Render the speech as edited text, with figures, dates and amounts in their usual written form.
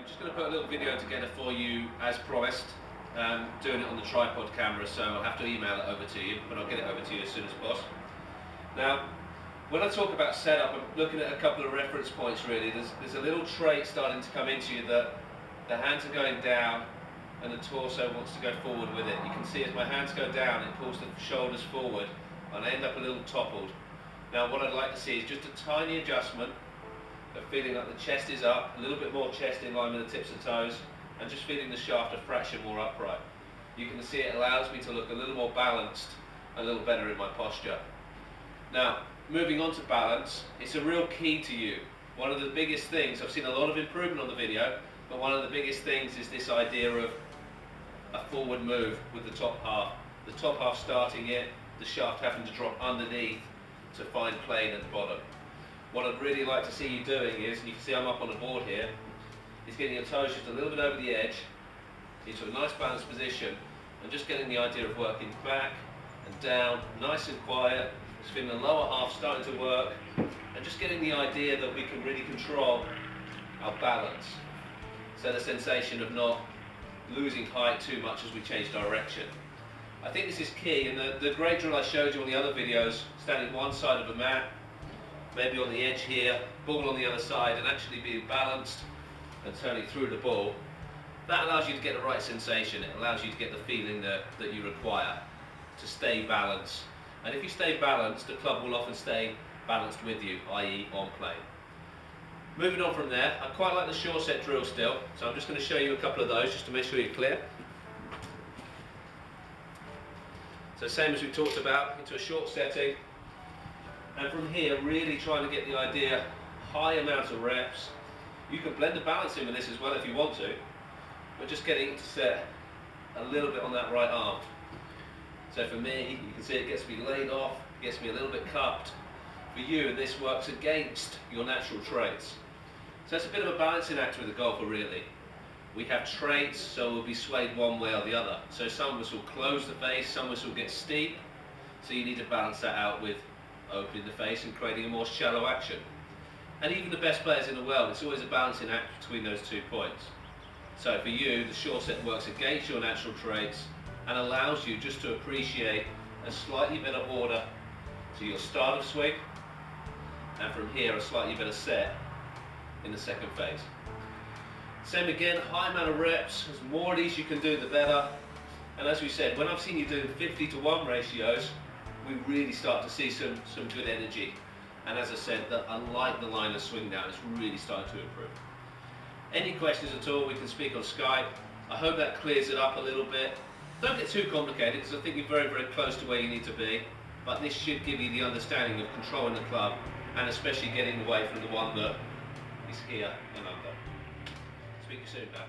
I'm just going to put a little video together for you as promised. Doing it on the tripod camera, so I'll have to email it over to you, but I'll get it over to you as soon as possible. Now, when I talk about setup, I'm looking at a couple of reference points really. There's a little trait starting to come into you that the hands are going down and the torso wants to go forward with it. You can see as my hands go down, it pulls the shoulders forward and I end up a little toppled. Now what I'd like to see is just a tiny adjustment of feeling like the chest is up, a little bit more chest in line with the tips of toes, and just feeling the shaft a fraction more upright. You can see it allows me to look a little more balanced, a little better in my posture. Now, moving on to balance, it's a real key to you. One of the biggest things, I've seen a lot of improvement on the video, but one of the biggest things is this idea of a forward move with the top half. The top half starting it, the shaft having to drop underneath to find plane at the bottom. What I'd really like to see you doing is, and you can see I'm up on the board here, is getting your toes just a little bit over the edge into a nice balanced position and just getting the idea of working back and down, nice and quiet, just feeling the lower half starting to work and just getting the idea that we can really control our balance. So the sensation of not losing height too much as we change direction. I think this is key, and the great drill I showed you on the other videos, standing one side of a mat, maybe on the edge here, ball on the other side, and actually being balanced and turning through the ball, that allows you to get the right sensation. It allows you to get the feeling that you require to stay balanced. And if you stay balanced, the club will often stay balanced with you, i.e. on plane. Moving on from there, I quite like the short set drill still, so I'm just going to show you a couple of those just to make sure you're clear. So same as we talked about, into a short setting, and from here really trying to get the idea, high amount of reps. You can blend the balance in with this as well if you want to, but just getting it to set a little bit on that right arm. So for me, you can see it gets me laid off, gets me a little bit cupped. For you, this works against your natural traits. So it's a bit of a balancing act with the golfer really. We have traits, so we'll be swayed one way or the other. So some of us will close the face, some of us will get steep, so you need to balance that out with opening the face and creating a more shallow action. And even the best players in the world, it's always a balancing act between those 2 points. So for you, the short set works against your natural traits and allows you just to appreciate a slightly better order to your start of swing, and from here a slightly better set in the second phase. Same again, high amount of reps, as more of these you can do the better. And as we said, when I've seen you do 50-to-1 ratios, we really start to see some good energy. And as I said, unlike the line of swing now, it's really starting to improve. Any questions at all, we can speak on Skype. I hope that clears it up a little bit. Don't get too complicated, because I think you're very, very close to where you need to be. But this should give you the understanding of controlling the club, and especially getting away from the one that is here and under. Speak to you soon, pal.